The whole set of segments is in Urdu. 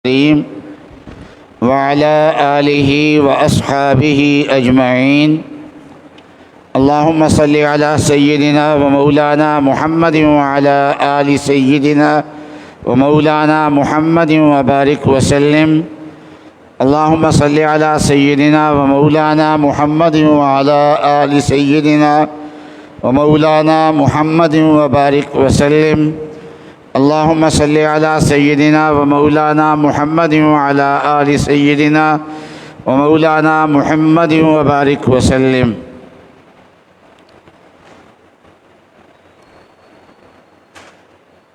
الكريم وعلى آله وأصحابه أجمعين اللهم صل على سيدنا ومولانا محمد وعلى آل سيدنا ومولانا محمد وبارك وسلم اللهم صل على سيدنا ومولانا محمد وعلى آل سيدنا ومولانا محمد وبارك وسلم اللهم صل على سيدنا ومولانا محمد وعلى آل سيدنا ومولانا محمد وبارك وسلم۔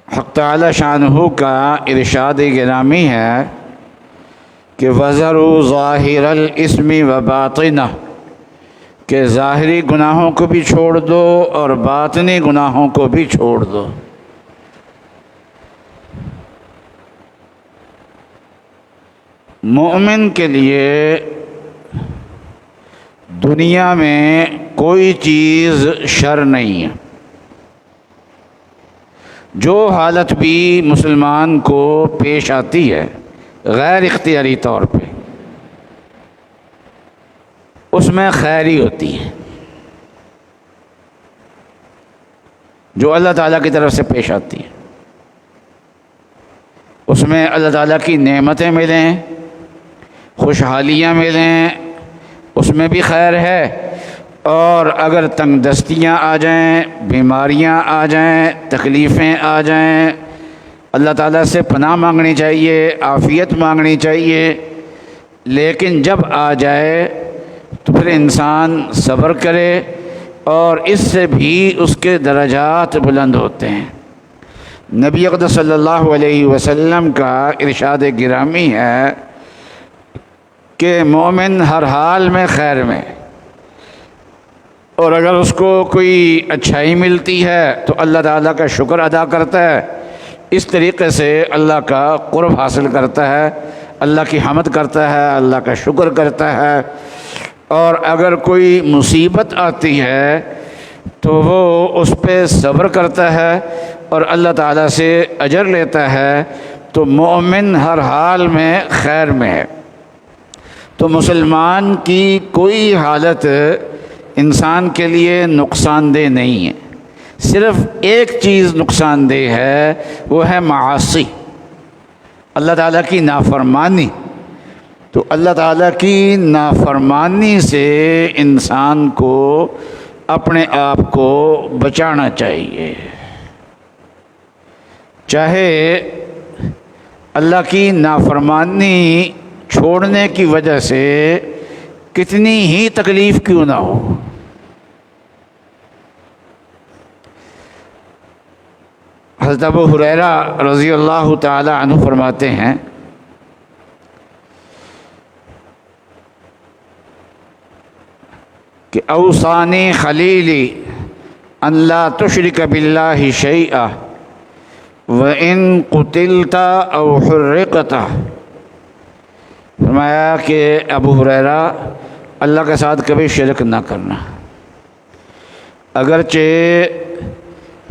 حق تعالی شانہ کا ارشاد گرامی ہے کہ وَذَرُوا ظَاهِرَ الْإِثْمِ وَبَاطِنَهُ، کہ ظاہری گناہوں کو بھی چھوڑ دو اور باطنی گناہوں کو بھی چھوڑ دو۔ مومن کے لیے دنیا میں کوئی چیز شر نہیں ہے۔ جو حالت بھی مسلمان کو پیش آتی ہے غیر اختیاری طور پہ، اس میں خیر ہی ہوتی ہے۔ جو اللہ تعالیٰ کی طرف سے پیش آتی ہے اس میں اللہ تعالیٰ کی نعمتیں ملیں، خوشحالیاں ملیں، اس میں بھی خیر ہے۔ اور اگر تنگ دستیاں آ جائیں، بیماریاں آ جائیں، تکلیفیں آ جائیں، اللہ تعالیٰ سے پناہ مانگنی چاہیے، عافیت مانگنی چاہیے، لیکن جب آ جائے تو پھر انسان صبر کرے اور اس سے بھی اس کے درجات بلند ہوتے ہیں۔ نبی اقدس صلی اللہ علیہ وسلم کا ارشاد گرامی ہے کہ مومن ہر حال میں خیر میں، اور اگر اس کو کوئی اچھائی ملتی ہے تو اللہ تعالیٰ کا شکر ادا کرتا ہے، اس طریقے سے اللہ کا قرب حاصل کرتا ہے، اللہ کی حمد کرتا ہے، اللہ کا شکر کرتا ہے۔ اور اگر کوئی مصیبت آتی ہے تو وہ اس پہ صبر کرتا ہے اور اللہ تعالیٰ سے اجر لیتا ہے، تو مومن ہر حال میں خیر میں ہے۔ تو مسلمان کی کوئی حالت انسان کے لیے نقصان دہ نہیں ہے، صرف ایک چیز نقصان دہ ہے، وہ ہے معاصی، اللہ تعالیٰ کی نافرمانی۔ تو اللہ تعالیٰ کی نافرمانی سے انسان کو اپنے آپ کو بچانا چاہیے، چاہے اللہ کی نافرمانی چھوڑنے کی وجہ سے کتنی ہی تکلیف کیوں نہ ہو۔ حضرت ابو ہریرہ رضی اللہ تعالی عنہ فرماتے ہیں کہ اوصانی خلیلی ان لا تشرک باللہ شیئا وَإِن قُتِلْتَ أَوْ حُرِّقْتَ۔ فرمایا کہ ابو ہریرہ اللہ کے ساتھ کبھی شرک نہ کرنا، اگرچہ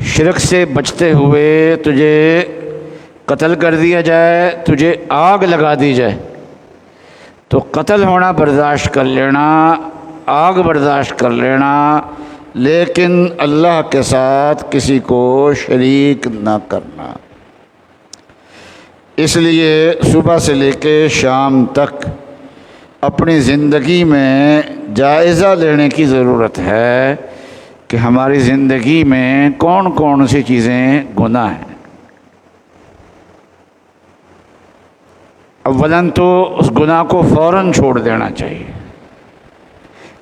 شرک سے بچتے ہوئے تجھے قتل کر دیا جائے، تجھے آگ لگا دی جائے تو قتل ہونا برداشت کر لینا، آگ برداشت کر لینا، لیکن اللہ کے ساتھ کسی کو شریک نہ کرنا۔ اس لیے صبح سے لے کے شام تک اپنی زندگی میں جائزہ لینے کی ضرورت ہے کہ ہماری زندگی میں کون کون سی چیزیں گناہ ہیں۔ اولاً تو اس گناہ کو فوراً چھوڑ دینا چاہیے،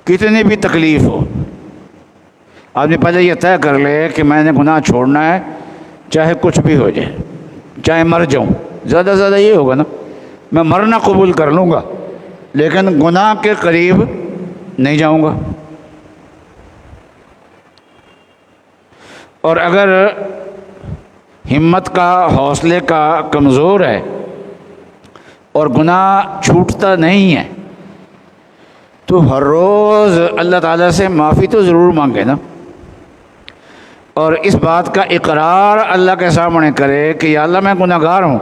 کتنی بھی تکلیف ہو۔ آدمی پہلے یہ طے کر لے کہ میں نے گناہ چھوڑنا ہے، چاہے کچھ بھی ہو جائے، چاہے مر جاؤں، زیادہ سے زیادہ یہ ہوگا نا، میں مرنا قبول کر لوں گا لیکن گناہ کے قریب نہیں جاؤں گا۔ اور اگر ہمت کا، حوصلے کا کمزور ہے اور گناہ چھوٹتا نہیں ہے تو ہر روز اللہ تعالیٰ سے معافی تو ضرور مانگے نا، اور اس بات کا اقرار اللہ کے سامنے کرے کہ یا اللہ میں گناہگار ہوں،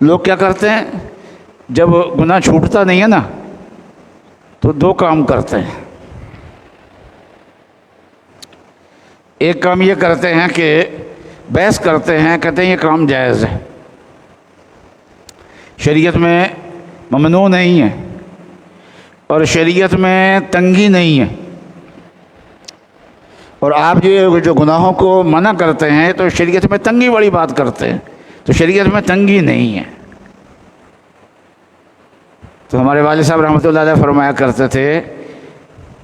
لوگ کیا کرتے ہیں جب گناہ چھوٹتا نہیں ہے نا تو دو کام کرتے ہیں. ایک کام یہ کرتے ہیں کہ بحث کرتے ہیں، کہتے ہیں یہ کام جائز ہے، شریعت میں ممنوع نہیں ہے اور شریعت میں تنگی نہیں ہے، اور آپ جو گناہوں کو منع کرتے ہیں تو شریعت میں تنگی والی بات کرتے ہیں، تو شریعت میں تنگی نہیں ہے. تو ہمارے والد صاحب رحمۃ اللہ علیہ فرمایا کرتے تھے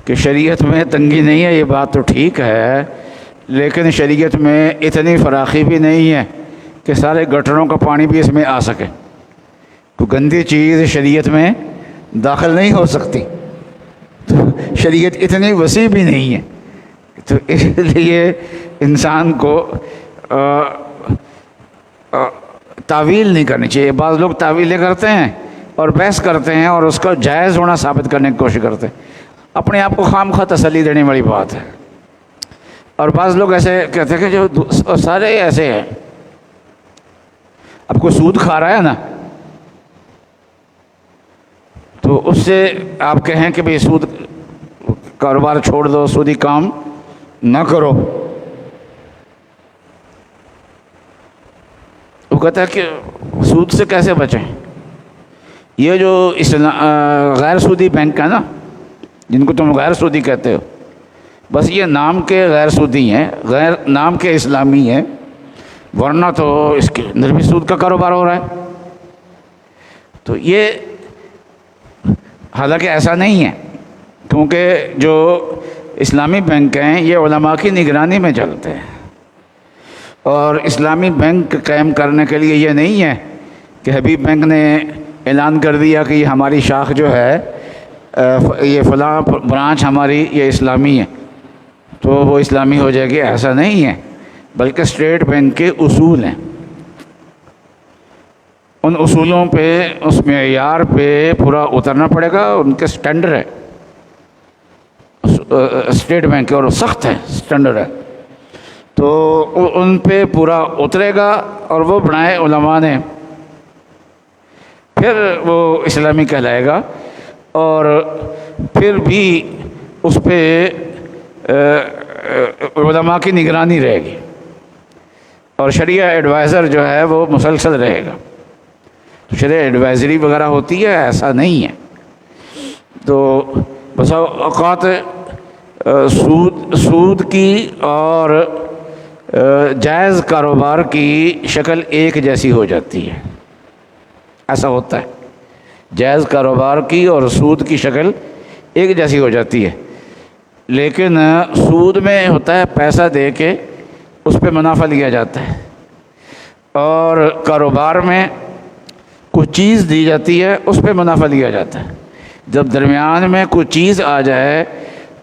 کہ شریعت میں تنگی نہیں ہے، یہ بات تو ٹھیک ہے، لیکن شریعت میں اتنی فراخی بھی نہیں ہے کہ سارے گٹروں کا پانی بھی اس میں آ سکے. تو گندی چیز شریعت میں داخل نہیں ہو سکتی، تو شریعت اتنی وسیع بھی نہیں ہے. تو اس لیے انسان کو تعویل نہیں کرنی چاہیے. بعض لوگ تعویلیں کرتے ہیں اور بحث کرتے ہیں اور اس کا جائز ہونا ثابت کرنے کی کوشش کرتے ہیں، اپنے آپ کو خام خواہ تسلی دینے والی بات ہے. اور بعض لوگ ایسے کہتے ہیں کہ جو سارے ایسے ہیں. اب کوئی سود کھا رہا ہے نا تو اس سے آپ کہیں کہ بھئی سود کاروبار چھوڑ دو، سودی کام نہ کرو، وہ کہتا ہے کہ سود سے کیسے بچیں. یہ جو غیر سودی بینک ہے نا، جن کو تم غیر سودی کہتے ہو، بس یہ نام کے غیر سودی ہیں، غیر نام کے اسلامی ہیں، ورنہ تو اس کے اندر بھی سود کا کاروبار ہو رہا ہے. تو یہ حالانکہ ایسا نہیں ہے، کیونکہ جو اسلامی بینک ہیں یہ علماء کی نگرانی میں چلتے ہیں، اور اسلامی بینک قائم کرنے کے لیے یہ نہیں ہے کہ حبیب بینک نے اعلان کر دیا کہ یہ ہماری شاخ جو ہے یہ فلاں برانچ ہماری یہ اسلامی ہے تو وہ اسلامی ہو جائے گی. ایسا نہیں ہے، بلکہ اسٹیٹ بینک کے اصول ہیں. ان اصولوں پہ، اس معیار پہ پورا اترنا پڑے گا. ان کے سٹینڈرڈ ہے اسٹیٹ بینک کے، اور سخت ہے سٹینڈرڈ ہے، تو ان پہ پورا اترے گا اور وہ بنائے علماء نے، پھر وہ اسلامی کہلائے گا. اور پھر بھی اس پہ علماء کی نگرانی رہے گی، اور شریعہ ایڈوائزر جو ہے وہ مسلسل رہے گا. تو شریعہ ایڈوائزری وغیرہ ہوتی ہے، ایسا نہیں ہے. تو بس اوقات سود کی اور جائز کاروبار کی شکل ایک جیسی ہو جاتی ہے. ایسا ہوتا ہے، جائز کاروبار کی اور سود کی شکل ایک جیسی ہو جاتی ہے. لیکن سود میں ہوتا ہے پیسہ دے کے اس پہ منافع لیا جاتا ہے، اور کاروبار میں کوئی چیز دی جاتی ہے اس پہ منافع لیا جاتا ہے. جب درمیان میں کوئی چیز آ جائے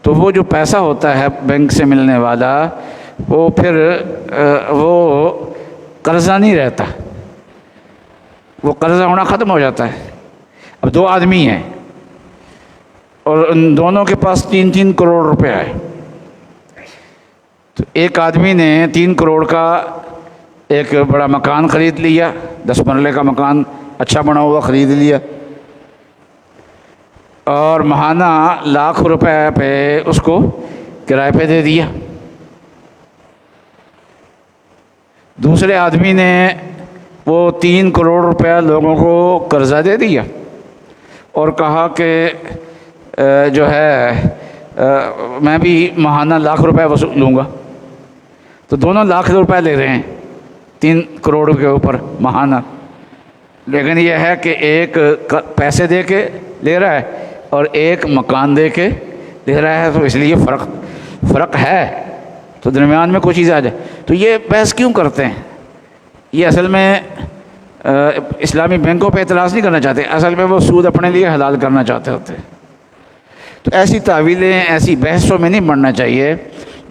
تو وہ جو پیسہ ہوتا ہے بینک سے ملنے والا، وہ پھر وہ قرضہ نہیں رہتا، وہ قرضہ ہونا ختم ہو جاتا ہے. اب دو آدمی ہیں اور ان دونوں کے پاس 3 کروڑ روپے آئے، تو ایک آدمی نے 3 کروڑ کا ایک بڑا مکان خرید لیا، 10 مرلے کا مکان اچھا بنا ہوا خرید لیا، اور ماہانہ لاکھ روپے پہ اس کو کرائے پہ دے دیا. دوسرے آدمی نے وہ 3 کروڑ روپیہ لوگوں کو قرضہ دے دیا اور کہا کہ جو ہے میں بھی ماہانہ لاکھ روپے وصول لوں گا. تو دونوں لاکھ روپے لے رہے ہیں 3 کروڑ کے اوپر ماہانہ، لیکن یہ ہے کہ ایک پیسے دے کے لے رہا ہے اور ایک مکان دے کے لے رہا ہے، تو اس لیے فرق ہے. تو درمیان میں کوئی چیز آ جائے تو یہ بحث کیوں کرتے ہیں؟ یہ اصل میں اسلامی بینکوں پہ اعتراض نہیں کرنا چاہتے، اصل میں وہ سود اپنے لیے حلال کرنا چاہتے ہوتے. تو ایسی تعویلیں، ایسی بحثوں میں نہیں پڑنا چاہیے،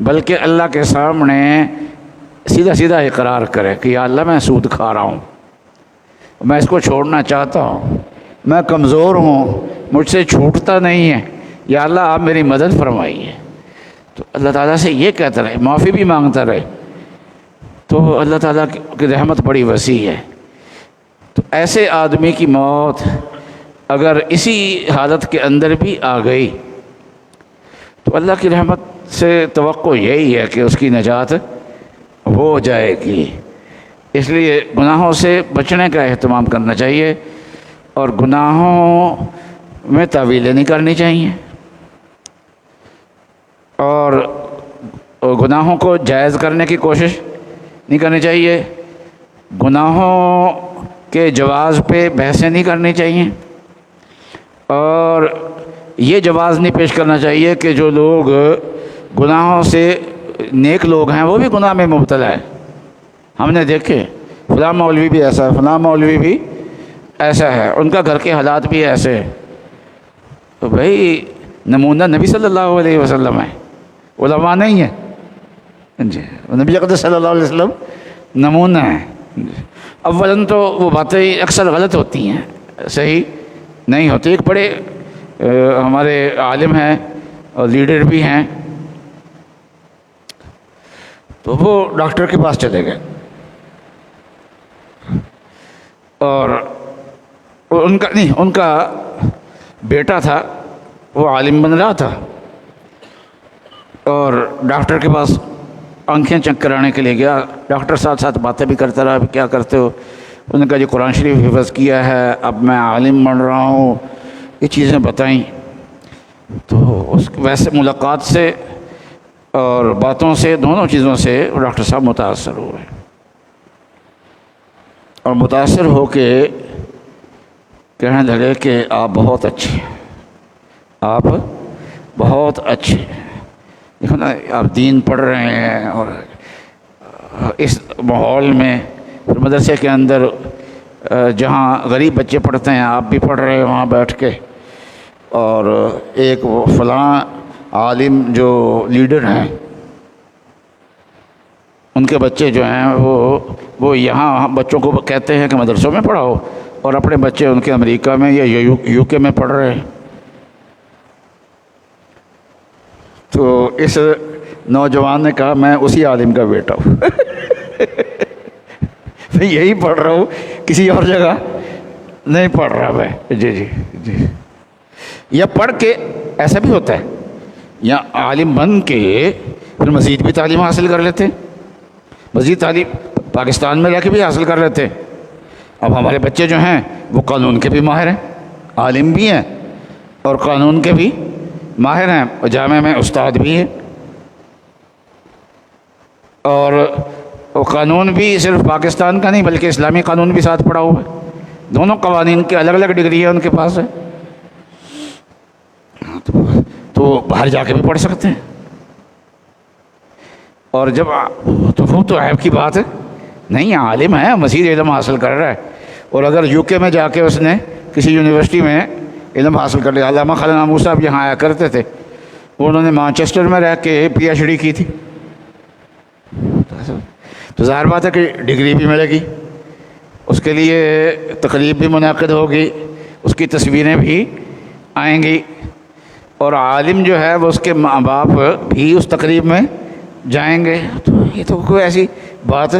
بلکہ اللہ کے سامنے سیدھا سیدھا اقرار کرے کہ یا اللہ میں سود کھا رہا ہوں، میں اس کو چھوڑنا چاہتا ہوں، میں کمزور ہوں، مجھ سے چھوٹتا نہیں ہے، یا اللہ آپ میری مدد فرمائیے. تو اللہ تعالیٰ سے یہ کہتا رہے، معافی بھی مانگتا رہے، تو اللہ تعالیٰ کی رحمت بڑی وسیع ہے. تو ایسے آدمی کی موت اگر اسی حالت کے اندر بھی آ گئی تو اللہ کی رحمت سے توقع یہی ہے کہ اس کی نجات ہو جائے گی۔ اس لیے گناہوں سے بچنے کا اہتمام کرنا چاہیے اور گناہوں میں تعویلیں نہیں کرنی چاہیے اور گناہوں کو جائز کرنے کی کوشش نہیں کرنی چاہیے، گناہوں کے جواز پہ بحثیں نہیں کرنی چاہیے اور یہ جواز نہیں پیش کرنا چاہیے کہ جو لوگ گناہوں سے نیک لوگ ہیں وہ بھی گناہ میں مبتلا ہے۔ ہم نے دیکھے فلاں مولوی بھی ایسا ہے، فلاں مولوی بھی ایسا ہے، ان کا گھر کے حالات بھی ایسے ہیں۔ تو بھائی نمونہ نبی صلی اللہ علیہ وسلم ہے، علماء نہیں ہے جی، نبی اقدس صلی اللہ علیہ وسلم نمونہ ہے۔ اولاً تو وہ باتیں اکثر غلط ہوتی ہیں، صحیح نہیں ہوتی۔ ایک بڑے ہمارے عالم ہیں اور لیڈر بھی ہیں، تو وہ ڈاکٹر کے پاس چلے گئے اور ان کا بیٹا تھا، وہ عالم بن رہا تھا اور ڈاکٹر کے پاس آنکھیں چیک کرانے کے لیے گیا۔ ڈاکٹر ساتھ ساتھ باتیں بھی کرتا رہا، کیا کرتے ہو؟ انہوں نے کہا جی قرآن شریف حفظ کیا ہے، اب میں عالم بن رہا ہوں، یہ چیزیں بتائیں۔ تو اس ویسے ملاقات سے اور باتوں سے، دونوں چیزوں سے ڈاکٹر صاحب متاثر ہوئے اور متاثر ہو کے کہنے لگے کہ آپ بہت اچھے ہیں، آپ بہت اچھے ہیں، دیکھو نا آپ دین پڑھ رہے ہیں اور اس ماحول میں مدرسے کے اندر جہاں غریب بچے پڑھتے ہیں آپ بھی پڑھ رہے ہیں وہاں بیٹھ کے، اور ایک فلاں عالم جو لیڈر ہیں ان کے بچے جو ہیں وہ یہاں بچوں کو کہتے ہیں کہ مدرسوں میں پڑھاؤ، اور اپنے بچے ان کے امریکہ میں یا یو کے میں پڑھ رہے ہیں۔ تو اس نوجوان نے کہا میں اسی عالم کا بیٹا ہوں میں یہی پڑھ رہا ہوں، کسی اور جگہ نہیں پڑھ رہا میں۔ جی جی جی، یا پڑھ کے ایسا بھی ہوتا ہے، یا عالم بن کے پھر مزید بھی تعلیم حاصل کر لیتے، مزید تعلیم پاکستان میں رہ کے بھی حاصل کر لیتے۔ اب ہمارے بچے جو ہیں وہ قانون کے بھی ماہر ہیں، عالم بھی ہیں اور قانون کے بھی ماہر ہیں، اور جامعہ میں استاد بھی ہیں، اور قانون بھی صرف پاکستان کا نہیں بلکہ اسلامی قانون بھی ساتھ پڑھا ہوا ہے، دونوں قوانین کی الگ الگ ڈگری ہے ان کے پاس ہے، تو باہر جا کے بھی پڑھ سکتے ہیں۔ اور جب تو وہ تو عیب کی بات ہے نہیں، عالم ہے، مزید علم حاصل کر رہا ہے، اور اگر یو کے میں جا کے اس نے کسی یونیورسٹی میں علم حاصل کر لیا، علامہ خالد محمود صاحب یہاں آیا کرتے تھے، انہوں نے مانچسٹر میں رہ کے پی ایچ ڈی کی تھی، تو ظاہر بات ہے کہ ڈگری بھی ملے گی، اس کے لیے تقریب بھی منعقد ہوگی، اس کی تصویریں بھی آئیں گی، اور عالم جو ہے وہ اس کے ماں باپ بھی اس تقریب میں جائیں گے۔ تو یہ تو کوئی ایسی بات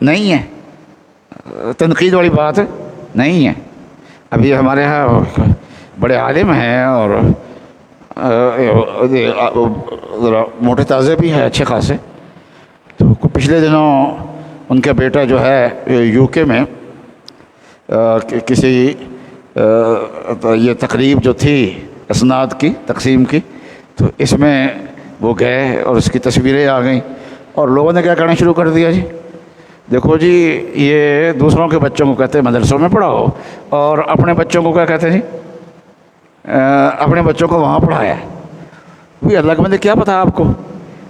نہیں ہے، تنقید والی بات نہیں ہے۔ ابھی ہمارے یہاں بڑے عالم ہیں اور ذرا موٹے تازے بھی ہیں اچھے خاصے، تو پچھلے دنوں ان کا بیٹا جو ہے یو کے میں کسی یہ تقریب جو تھی اسناد کی تقسیم کی، تو اس میں وہ گئے اور اس کی تصویریں آ گئیں، اور لوگوں نے کیا کرنا شروع کر دیا، جی دیکھو جی یہ دوسروں کے بچوں کو کہتے ہیں مدرسوں میں پڑھاؤ، اور اپنے بچوں کو کیا کہتے ہیں جی اپنے بچوں کو وہاں پڑھایا ہے۔ وہ اللہ کے بندے کیا پتا آپ کو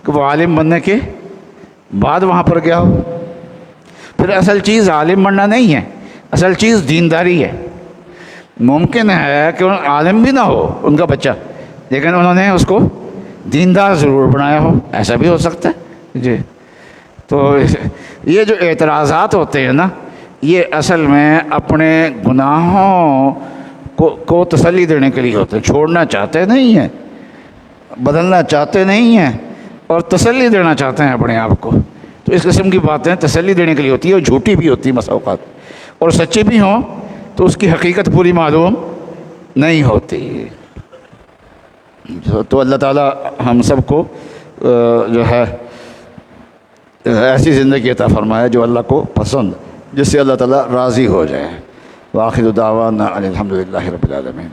کہ وہ عالم بننے کے بعد وہاں پر گیا ہو؟ پھر اصل چیز عالم بننا نہیں ہے، اصل چیز دینداری ہے۔ ممکن ہے کہ عالم بھی نہ ہو ان کا بچہ، لیکن انہوں نے اس کو دیندار ضرور بنایا ہو، ایسا بھی ہو سکتا ہے جی۔ تو یہ جو اعتراضات ہوتے ہیں نا، یہ اصل میں اپنے گناہوں کو تسلی دینے کے لیے ہوتے ہیں، چھوڑنا چاہتے نہیں ہیں، بدلنا چاہتے نہیں ہیں، اور تسلی دینا چاہتے ہیں اپنے آپ کو۔ تو اس قسم کی باتیں تسلی دینے کے لیے ہوتی ہے، اور جھوٹی بھی ہوتی ہے، مسا اوقات اور سچے بھی ہوں تو اس کی حقیقت پوری معلوم نہیں ہوتی. تو اللہ تعالیٰ ہم سب کو جو ہے ایسی زندگی عطا فرمائے جو اللہ کو پسند، جس سے اللہ تعالیٰ راضی ہو جائے. وآخر دعوانا ان الحمد للہ رب العالمین.